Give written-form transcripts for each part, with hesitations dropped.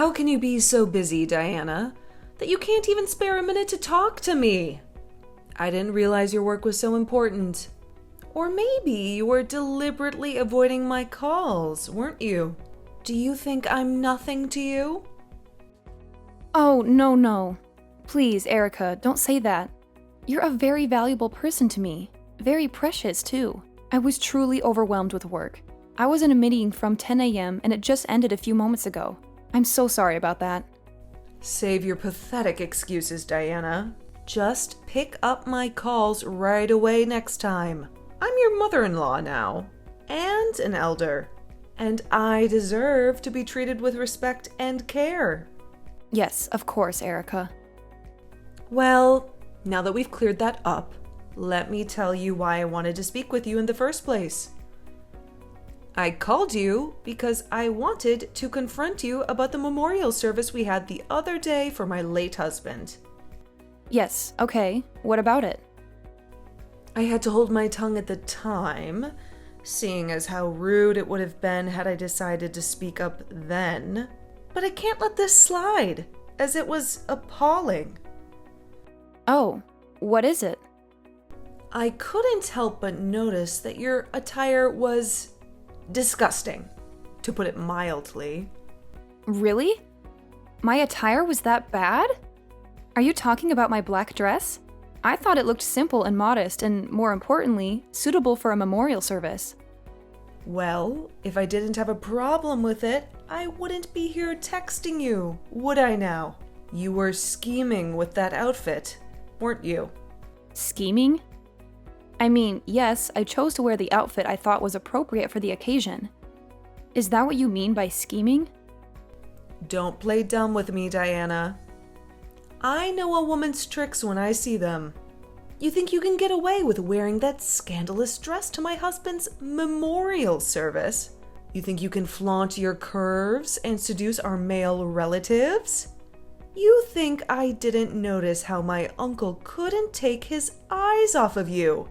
How can you be so busy, Diana, that you can't even spare a minute to talk to me? I didn't realize your work was so important. Or maybe you were deliberately avoiding my calls, weren't you? Do you think I'm nothing to you? Oh, no. Please, Erica, don't say that. You're a very valuable person to me. Very precious, too. I was truly overwhelmed with work. I was in a meeting from 10 a.m. and it just ended a few moments ago. I'm so sorry about that. Save your pathetic excuses, Diana. Just pick up my calls right away next time. I'm your mother-in-law now, and an elder, and I deserve to be treated with respect and care. Yes, of course, Erica. Well, now that we've cleared that up, let me tell you why I wanted to speak with you in the first place. I called you because I wanted to confront you about the memorial service we had the other day for my late husband. Yes, okay. What about it? I had to hold my tongue at the time, seeing as how rude it would have been had I decided to speak up then. But I can't let this slide, as it was appalling. Oh, what is it? I couldn't help but notice that your attire was disgusting, to put it mildly. Really? My attire was that bad? Are you talking about my black dress? I thought it looked simple and modest and, more importantly, suitable for a memorial service. Well, if I didn't have a problem with it, I wouldn't be here texting you, would I now? You were scheming with that outfit, weren't you? Scheming? I mean, yes, I chose to wear the outfit I thought was appropriate for the occasion. Is that what you mean by scheming? Don't play dumb with me, Diana. I know a woman's tricks when I see them. You think you can get away with wearing that scandalous dress to my husband's memorial service? You think you can flaunt your curves and seduce our male relatives? You think I didn't notice how my uncle couldn't take his eyes off of you?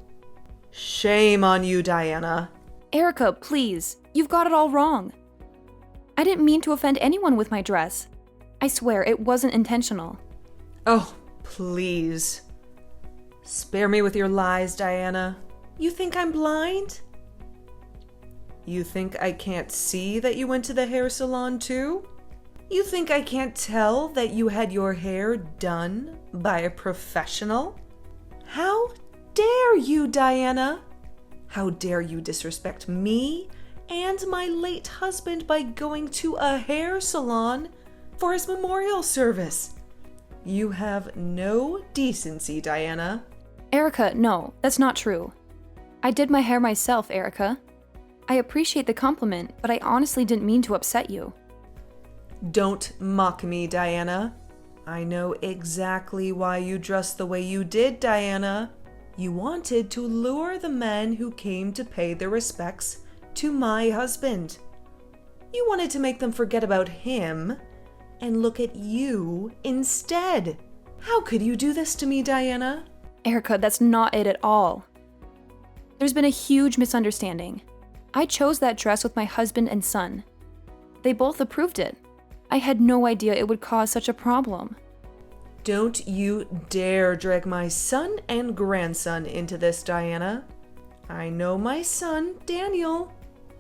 Shame on you, Diana. Erica, please, you've got it all wrong. I didn't mean to offend anyone with my dress. I swear it wasn't intentional. Oh, please. Spare me with your lies, Diana. You think I'm blind? You think I can't see that you went to the hair salon too? You think I can't tell that you had your hair done by a professional? How dare you, Diana? How dare you disrespect me and my late husband by going to a hair salon for his memorial service? You have no decency, Diana. Erica, no, that's not true. I did my hair myself, Erica. I appreciate the compliment, but I honestly didn't mean to upset you. Don't mock me, Diana. I know exactly why you dressed the way you did, Diana. You wanted to lure the men who came to pay their respects to my husband. You wanted to make them forget about him and look at you instead. How could you do this to me, Diana? Erica, that's not it at all. There's been a huge misunderstanding. I chose that dress with my husband and son. They both approved it. I had no idea it would cause such a problem. Don't you dare drag my son and grandson into this, Diana. I know my son, Daniel.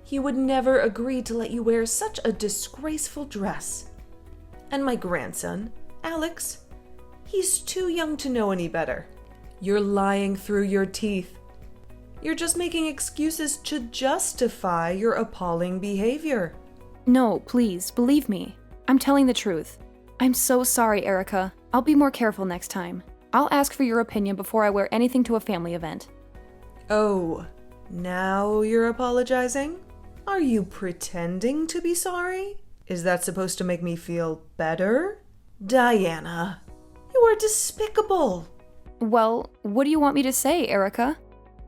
He would never agree to let you wear such a disgraceful dress. And my grandson, Alex, he's too young to know any better. You're lying through your teeth. You're just making excuses to justify your appalling behavior. No, please, believe me. I'm telling the truth. I'm so sorry, Erica. I'll be more careful next time. I'll ask for your opinion before I wear anything to a family event. Oh, now you're apologizing? Are you pretending to be sorry? Is that supposed to make me feel better? Diana, you are despicable. Well, what do you want me to say, Erica?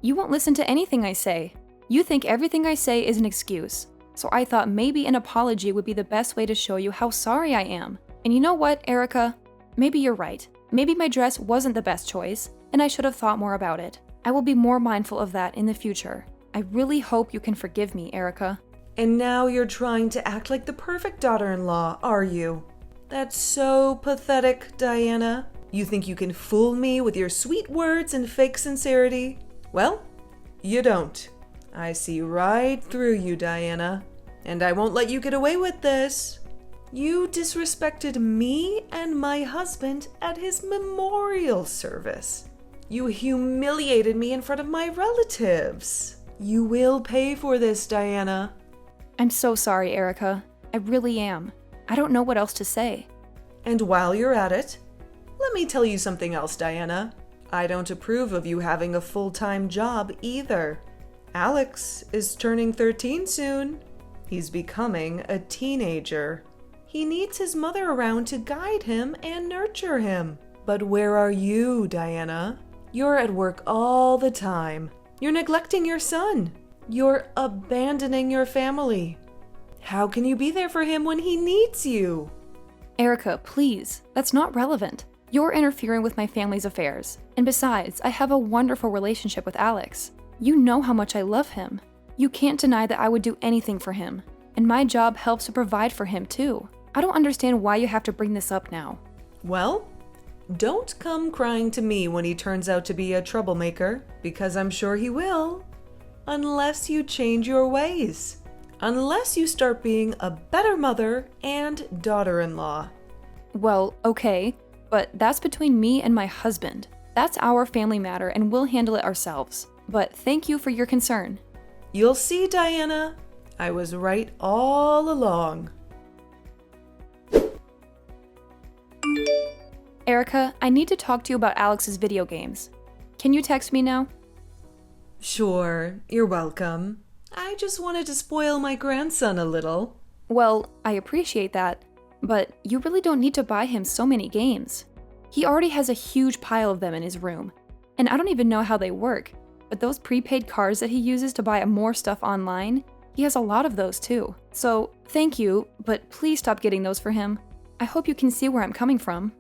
You won't listen to anything I say. You think everything I say is an excuse. So I thought maybe an apology would be the best way to show you how sorry I am. And you know what, Erica? Maybe you're right. Maybe my dress wasn't the best choice, and I should have thought more about it. I will be more mindful of that in the future. I really hope you can forgive me, Erica. And now you're trying to act like the perfect daughter-in-law, are you? That's so pathetic, Diana. You think you can fool me with your sweet words and fake sincerity? Well, you don't. I see right through you, Diana. And I won't let you get away with this. You disrespected me and my husband at his memorial service. You humiliated me in front of my relatives. You will pay for this, Diana. I'm so sorry, Erica. I really am. I don't know what else to say. And while you're at it, let me tell you something else, Diana. I don't approve of you having a full-time job either. Alex is turning 13 soon. He's becoming a teenager. He needs his mother around to guide him and nurture him. But where are you, Diana? You're at work all the time. You're neglecting your son. You're abandoning your family. How can you be there for him when he needs you? Erica, please. That's not relevant. You're interfering with my family's affairs. And besides, I have a wonderful relationship with Alex. You know how much I love him. You can't deny that I would do anything for him. And my job helps to provide for him too. I don't understand why you have to bring this up now. Well, don't come crying to me when he turns out to be a troublemaker, because I'm sure he will. Unless you change your ways. Unless you start being a better mother and daughter-in-law. Well, okay, but that's between me and my husband. That's our family matter and we'll handle it ourselves. But thank you for your concern. You'll see, Diana. I was right all along. Erica, I need to talk to you about Alex's video games. Can you text me now? Sure, you're welcome. I just wanted to spoil my grandson a little. Well, I appreciate that, but you really don't need to buy him so many games. He already has a huge pile of them in his room, and I don't even know how they work, but those prepaid cards that he uses to buy more stuff online, he has a lot of those too. So, thank you, but please stop getting those for him. I hope you can see where I'm coming from.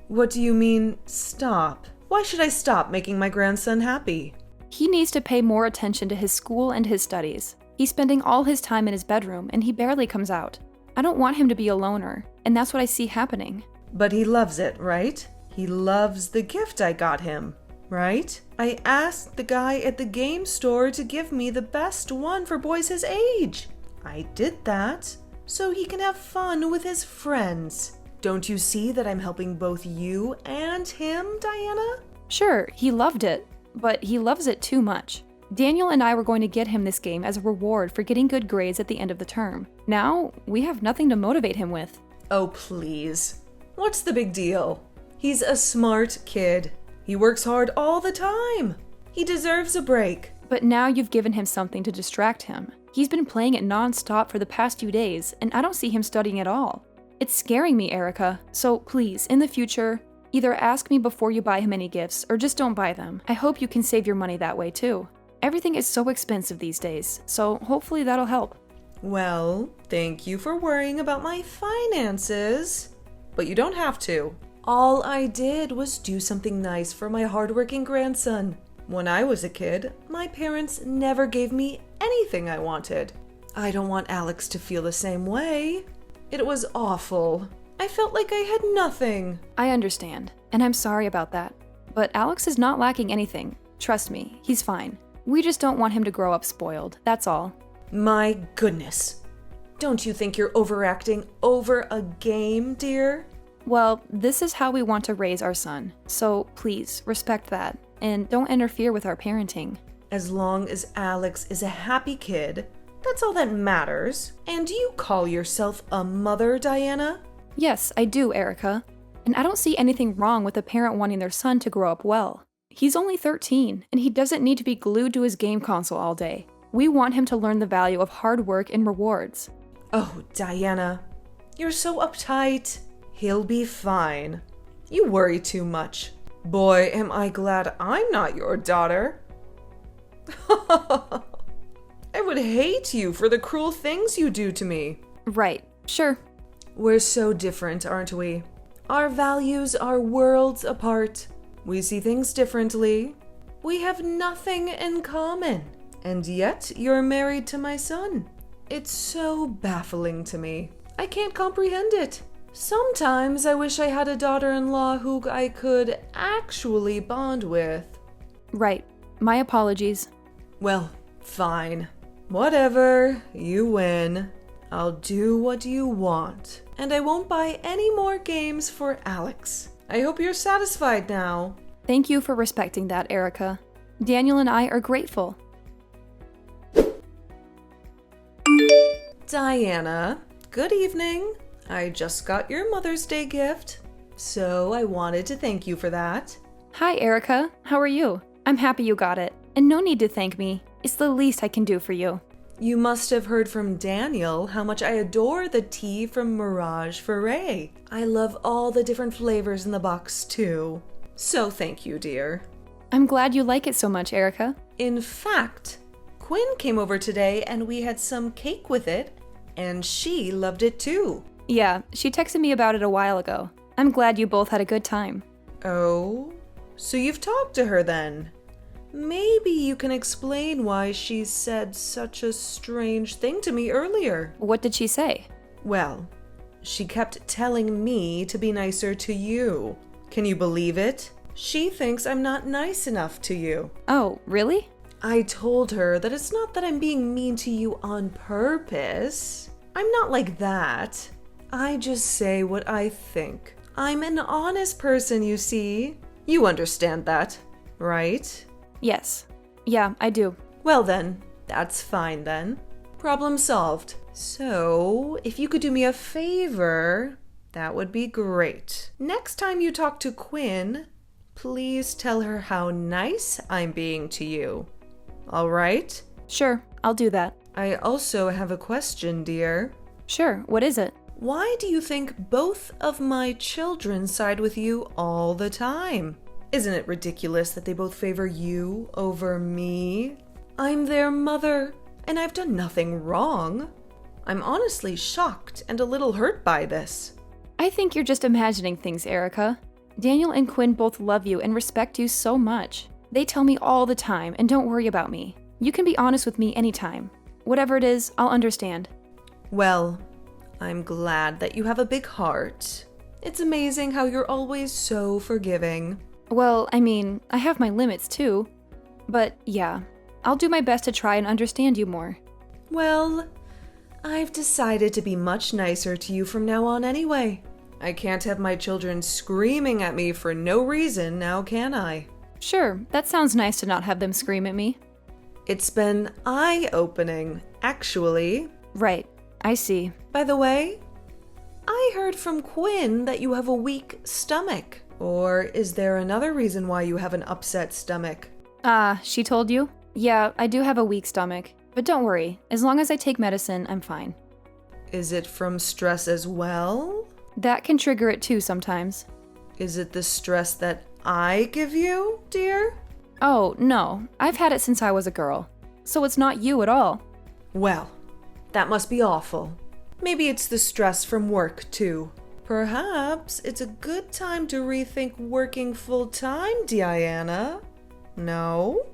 What do you mean, stop? Why should I stop making my grandson happy? He needs to pay more attention to his school and his studies. He's spending all his time in his bedroom and he barely comes out. I don't want him to be a loner, and that's what I see happening. But he loves it, right? He loves the gift I got him, right? I asked the guy at the game store to give me the best one for boys his age. I did that so he can have fun with his friends. Don't you see that I'm helping both you and him, Diana? Sure, he loved it, but he loves it too much. Daniel and I were going to get him this game as a reward for getting good grades at the end of the term. Now, we have nothing to motivate him with. Oh, please. What's the big deal? He's a smart kid. He works hard all the time. He deserves a break. But now you've given him something to distract him. He's been playing it non-stop for the past few days, and I don't see him studying at all. It's scaring me, Erica. So please, in the future, either ask me before you buy him any gifts, or just don't buy them. I hope you can save your money that way too. Everything is so expensive these days, so hopefully that'll help. Well, thank you for worrying about my finances. But you don't have to. All I did was do something nice for my hardworking grandson. When I was a kid, my parents never gave me anything I wanted. I don't want Alex to feel the same way. It was awful. I felt like I had nothing. I understand, and I'm sorry about that. But Alex is not lacking anything. Trust me, he's fine. We just don't want him to grow up spoiled, that's all. My goodness. Don't you think you're overacting over a game, dear? Well, this is how we want to raise our son, so please respect that, and don't interfere with our parenting. As long as Alex is a happy kid, that's all that matters. And do you call yourself a mother, Diana? Yes, I do, Erica. And I don't see anything wrong with a parent wanting their son to grow up well. He's only 13, and he doesn't need to be glued to his game console all day. We want him to learn the value of hard work and rewards. Oh, Diana, you're so uptight. He'll be fine. You worry too much. Boy, am I glad I'm not your daughter. I would hate you for the cruel things you do to me. Right, sure. We're so different, aren't we? Our values are worlds apart. We see things differently. We have nothing in common. And yet, you're married to my son. It's so baffling to me. I can't comprehend it. Sometimes I wish I had a daughter-in-law who I could actually bond with. Right. My apologies. Well, fine. Whatever, you win. I'll do what you want, and I won't buy any more games for Alex. I hope you're satisfied now. Thank you for respecting that, Erica. Daniel and I are grateful. Diana, good evening. I just got your Mother's Day gift, so I wanted to thank you for that. Hi, Erica. How are you? I'm happy you got it. And no need to thank me. It's the least I can do for you. You must have heard from Daniel how much I adore the tea from Mirage Foray. I love all the different flavors in the box, too. So thank you, dear. I'm glad you like it so much, Erica. In fact, Quinn came over today and we had some cake with it, and she loved it too. Yeah, she texted me about it a while ago. I'm glad you both had a good time. Oh, so you've talked to her then? Maybe you can explain why she said such a strange thing to me earlier. What did she say? Well, she kept telling me to be nicer to you. Can you believe it? She thinks I'm not nice enough to you. Oh, really? I told her that it's not that I'm being mean to you on purpose. I'm not like that. I just say what I think. I'm an honest person, you see. You understand that, right? Yes. Yeah, I do. Well then, that's fine then. Problem solved. So, if you could do me a favor, that would be great. Next time you talk to Quinn, please tell her how nice I'm being to you. All right? Sure, I'll do that. I also have a question, dear. Sure, what is it? Why do you think both of my children side with you all the time? Isn't it ridiculous that they both favor you over me? I'm their mother, and I've done nothing wrong. I'm honestly shocked and a little hurt by this. I think you're just imagining things, Erica. Daniel and Quinn both love you and respect you so much. They tell me all the time, and don't worry about me. You can be honest with me anytime. Whatever it is, I'll understand. Well, I'm glad that you have a big heart. It's amazing how you're always so forgiving. Well, I mean, I have my limits too. But yeah, I'll do my best to try and understand you more. Well, I've decided to be much nicer to you from now on anyway. I can't have my children screaming at me for no reason now, can I? Sure, that sounds nice to not have them scream at me. It's been eye-opening, actually. Right, I see. By the way, I heard from Quinn that you have a weak stomach. Or is there another reason why you have an upset stomach? She told you? Yeah, I do have a weak stomach. But don't worry, as long as I take medicine, I'm fine. Is it from stress as well? That can trigger it too sometimes. Is it the stress that I give you, dear? Oh, no, I've had it since I was a girl. So it's not you at all. Well, that must be awful. Maybe it's the stress from work, too. Perhaps it's a good time to rethink working full-time, Diana. No?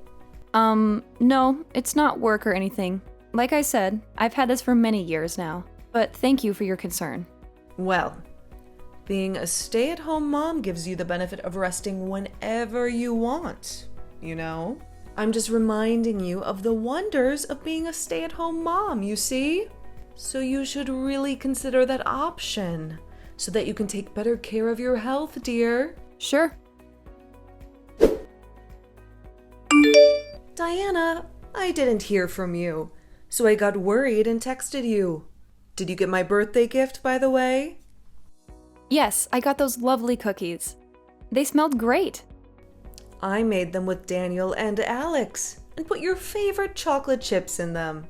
No, it's not work or anything. Like I said, I've had this for many years now. But thank you for your concern. Well, being a stay-at-home mom gives you the benefit of resting whenever you want, you know? I'm just reminding you of the wonders of being a stay-at-home mom, you see? So you should really consider that option, so that you can take better care of your health, dear. Sure. Diana, I didn't hear from you, so I got worried and texted you. Did you get my birthday gift, by the way? Yes, I got those lovely cookies. They smelled great. I made them with Daniel and Alex and put your favorite chocolate chips in them.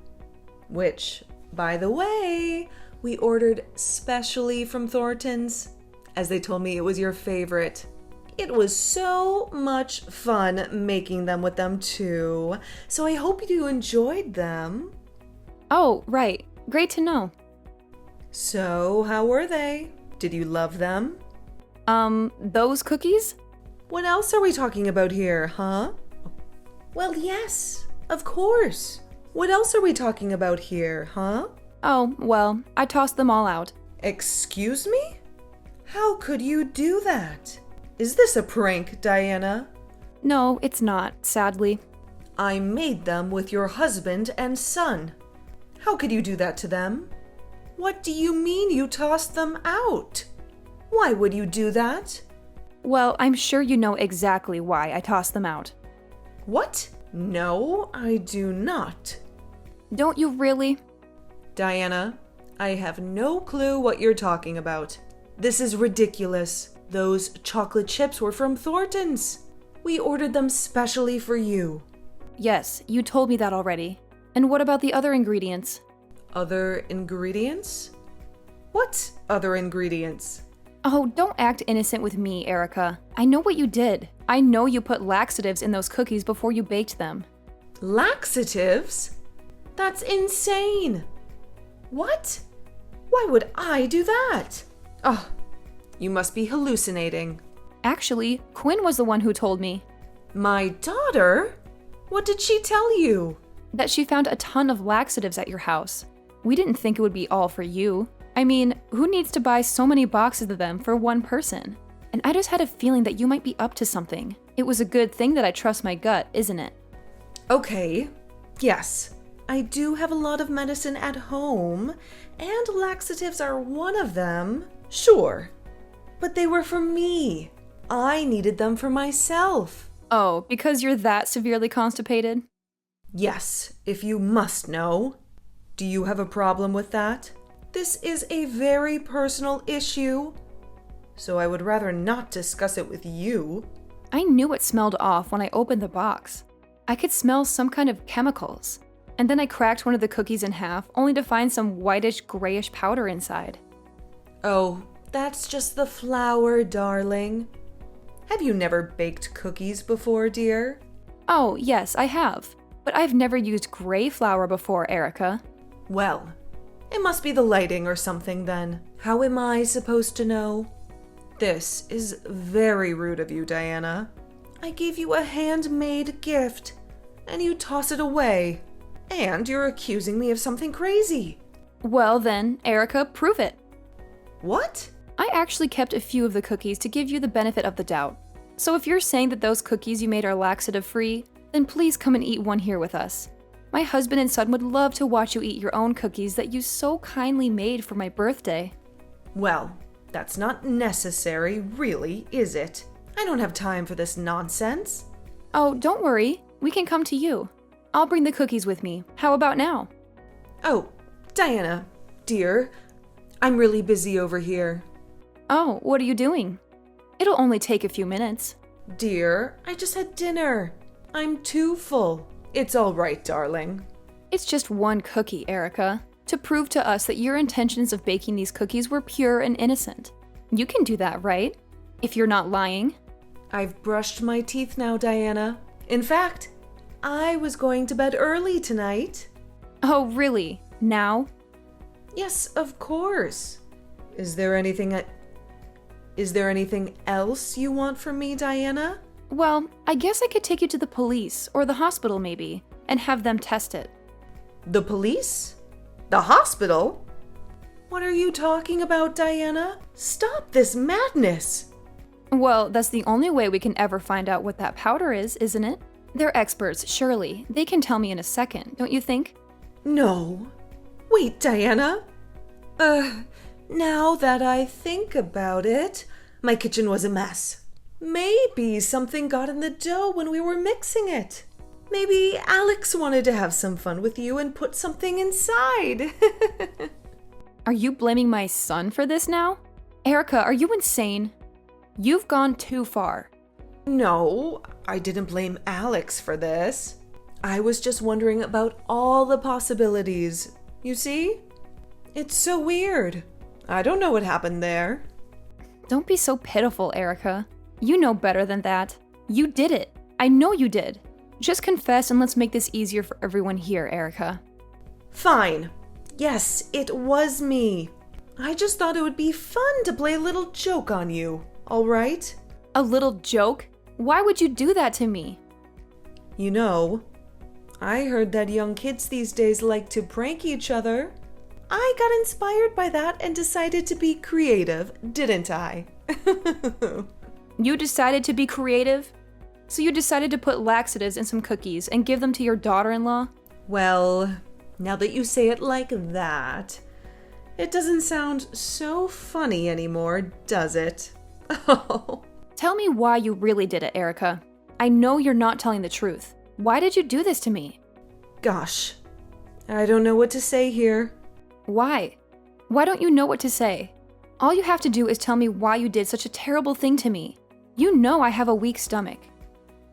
Which, by the way, we ordered specially from Thornton's, as they told me it was your favorite. It was so much fun making them with them too, so I hope you enjoyed them. Oh, right. Great to know. So, how were they? Did you love them? Those cookies? What else are we talking about here, huh? Well, yes, of course. What else are we talking about here, huh? Oh, well, I tossed them all out. Excuse me? How could you do that? Is this a prank, Diana? No, it's not, sadly. I made them with your husband and son. How could you do that to them? What do you mean you tossed them out? Why would you do that? Well, I'm sure you know exactly why I tossed them out. What? No, I do not. Don't you really? Diana, I have no clue what you're talking about. This is ridiculous. Those chocolate chips were from Thornton's. We ordered them specially for you. Yes, you told me that already. And what about the other ingredients? Other ingredients? What other ingredients? Oh, don't act innocent with me, Erica. I know what you did. I know you put laxatives in those cookies before you baked them. Laxatives? That's insane. What? Why would I do that? Oh, you must be hallucinating. Actually, Quinn was the one who told me. My daughter? What did she tell you? That she found a ton of laxatives at your house. We didn't think it would be all for you. I mean, who needs to buy so many boxes of them for one person? And I just had a feeling that you might be up to something. It was a good thing that I trust my gut, isn't it? Okay, yes. I do have a lot of medicine at home, and laxatives are one of them. Sure. But they were for me. I needed them for myself. Oh, because you're that severely constipated? Yes, if you must know. Do you have a problem with that? This is a very personal issue, so I would rather not discuss it with you. I knew it smelled off when I opened the box. I could smell some kind of chemicals. And then I cracked one of the cookies in half, only to find some whitish, grayish powder inside. Oh, that's just the flour, darling. Have you never baked cookies before, dear? Oh, yes, I have. But I've never used gray flour before, Erica. Well, it must be the lighting or something then. How am I supposed to know? This is very rude of you, Diana. I gave you a handmade gift, and you toss it away. And you're accusing me of something crazy. Well then, Erica, prove it. What? I actually kept a few of the cookies to give you the benefit of the doubt. So if you're saying that those cookies you made are laxative-free, then please come and eat one here with us. My husband and son would love to watch you eat your own cookies that you so kindly made for my birthday. Well, that's not necessary, really, is it? I don't have time for this nonsense. Oh, don't worry. We can come to you. I'll bring the cookies with me. How about now? Oh, Diana, dear, I'm really busy over here. Oh, what are you doing? It'll only take a few minutes. Dear, I just had dinner. I'm too full. It's all right, darling. It's just one cookie, Erica, to prove to us that your intentions of baking these cookies were pure and innocent. You can do that, right? If you're not lying. I've brushed my teeth now, Diana. In fact, I was going to bed early tonight. Oh, really? Now? Yes, of course. Is there anything else you want from me, Diana? Well, I guess I could take you to the police or the hospital maybe, and have them test it. The police? The hospital? What are you talking about, Diana? Stop this madness! Well, that's the only way we can ever find out what that powder is, isn't it? They're experts, surely. They can tell me in a second, don't you think? No. Wait, Diana. Now that I think about it, my kitchen was a mess. Maybe something got in the dough when we were mixing it. Maybe Alex wanted to have some fun with you and put something inside. Are you blaming my son for this now? Erica, are you insane? You've gone too far. No, I didn't blame Alex for this. I was just wondering about all the possibilities. You see? It's so weird. I don't know what happened there. Don't be so pitiful, Erica. You know better than that. You did it. I know you did. Just confess and let's make this easier for everyone here, Erica. Fine. Yes, it was me. I just thought it would be fun to play a little joke on you, all right? A little joke? Why would you do that to me? You know, I heard that young kids these days like to prank each other. I got inspired by that and decided to be creative, didn't I? You decided to be creative? So you decided to put laxatives in some cookies and give them to your daughter-in-law? Well, now that you say it like that, it doesn't sound so funny anymore, does it? Oh. Tell me why you really did it, Erica. I know you're not telling the truth. Why did you do this to me? Gosh, I don't know what to say here. Why? Why don't you know what to say? All you have to do is tell me why you did such a terrible thing to me. You know I have a weak stomach.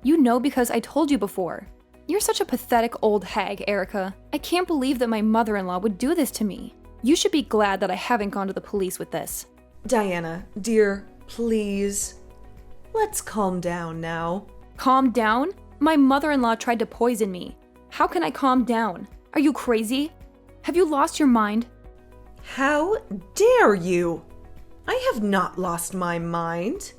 You know because I told you before. You're such a pathetic old hag, Erica. I can't believe that my mother-in-law would do this to me. You should be glad that I haven't gone to the police with this. Diana, dear, please. Let's calm down now. Calm down? My mother-in-law tried to poison me. How can I calm down? Are you crazy? Have you lost your mind? How dare you? I have not lost my mind.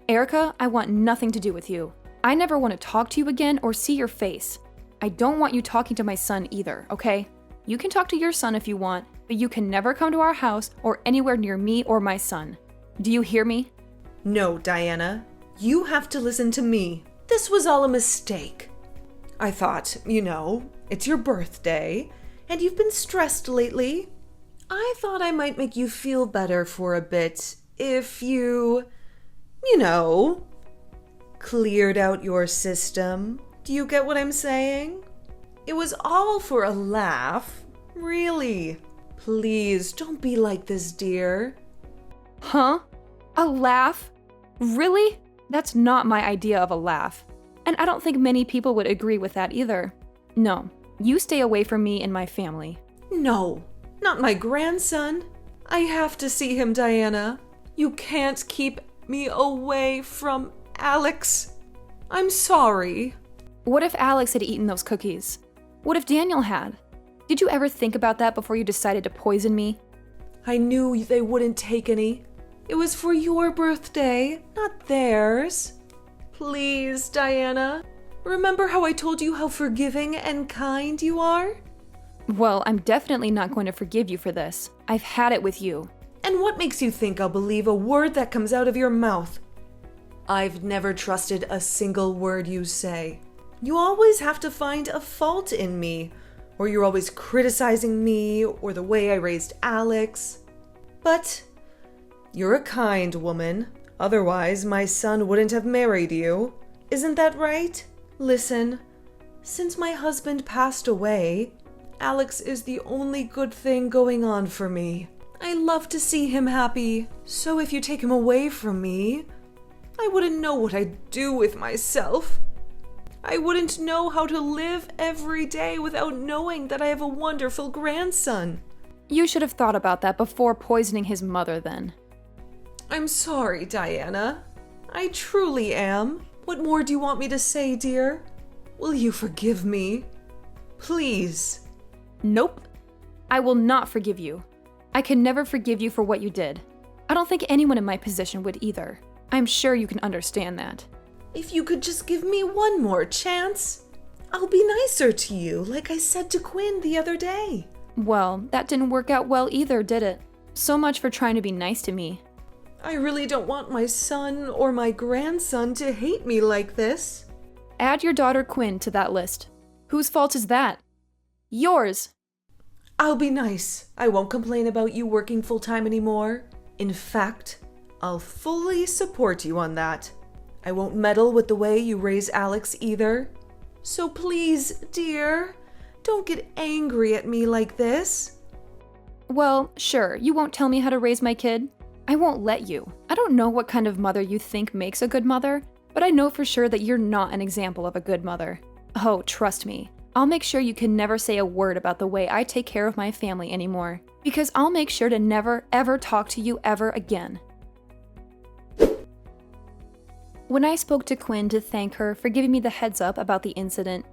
Erica, I want nothing to do with you. I never want to talk to you again or see your face. I don't want you talking to my son either, okay? You can talk to your son if you want, but you can never come to our house or anywhere near me or my son. Do you hear me? No, Diana. You have to listen to me. This was all a mistake. I thought, it's your birthday, and you've been stressed lately. I thought I might make you feel better for a bit if you cleared out your system. Do you get what I'm saying? It was all for a laugh. Really. Please, don't be like this, dear. Huh? A laugh? Really? That's not my idea of a laugh. And I don't think many people would agree with that either. No, you stay away from me and my family. No, not my grandson. I have to see him, Diana. You can't keep me away from Alex. I'm sorry. What if Alex had eaten those cookies? What if Daniel had? Did you ever think about that before you decided to poison me? I knew they wouldn't take any. It was for your birthday, not theirs. Please, Diana. Remember how I told you how forgiving and kind you are? Well, I'm definitely not going to forgive you for this. I've had it with you. And what makes you think I'll believe a word that comes out of your mouth? I've never trusted a single word you say. You always have to find a fault in me, or you're always criticizing me or the way I raised Alex. But you're a kind woman. Otherwise, my son wouldn't have married you. Isn't that right? Listen, since my husband passed away, Alex is the only good thing going on for me. I love to see him happy, so if you take him away from me, I wouldn't know what I'd do with myself. I wouldn't know how to live every day without knowing that I have a wonderful grandson. You should have thought about that before poisoning his mother then. I'm sorry, Diana. I truly am. What more do you want me to say, dear? Will you forgive me? Please. Nope. I will not forgive you. I can never forgive you for what you did. I don't think anyone in my position would either. I'm sure you can understand that. If you could just give me one more chance, I'll be nicer to you, like I said to Quinn the other day. Well, that didn't work out well either, did it? So much for trying to be nice to me. I really don't want my son or my grandson to hate me like this. Add your daughter Quinn to that list. Whose fault is that? Yours! I'll be nice. I won't complain about you working full-time anymore. In fact, I'll fully support you on that. I won't meddle with the way you raise Alex either. So please, dear, don't get angry at me like this. Well, sure, you won't tell me how to raise my kid. I won't let you. I don't know what kind of mother you think makes a good mother, but I know for sure that you're not an example of a good mother. Oh, trust me. I'll make sure you can never say a word about the way I take care of my family anymore, because I'll make sure to never, ever talk to you ever again. When I spoke to Quinn to thank her for giving me the heads up about the incident,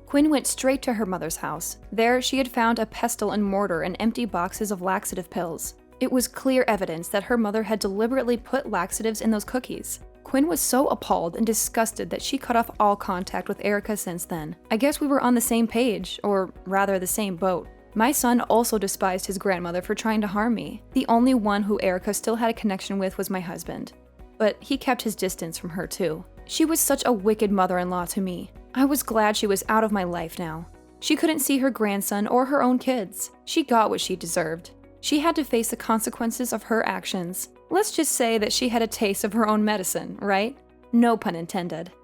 Quinn went straight to her mother's house. There, she had found a pestle and mortar and empty boxes of laxative pills. It was clear evidence that her mother had deliberately put laxatives in those cookies. Quinn was so appalled and disgusted that she cut off all contact with Erica since then. I guess we were on the same page, or rather the same boat. My son also despised his grandmother for trying to harm me. The only one who Erica still had a connection with was my husband. But he kept his distance from her too. She was such a wicked mother-in-law to me. I was glad she was out of my life now. She couldn't see her grandson or her own kids. She got what she deserved. She had to face the consequences of her actions. Let's just say that she had a taste of her own medicine, right? No pun intended.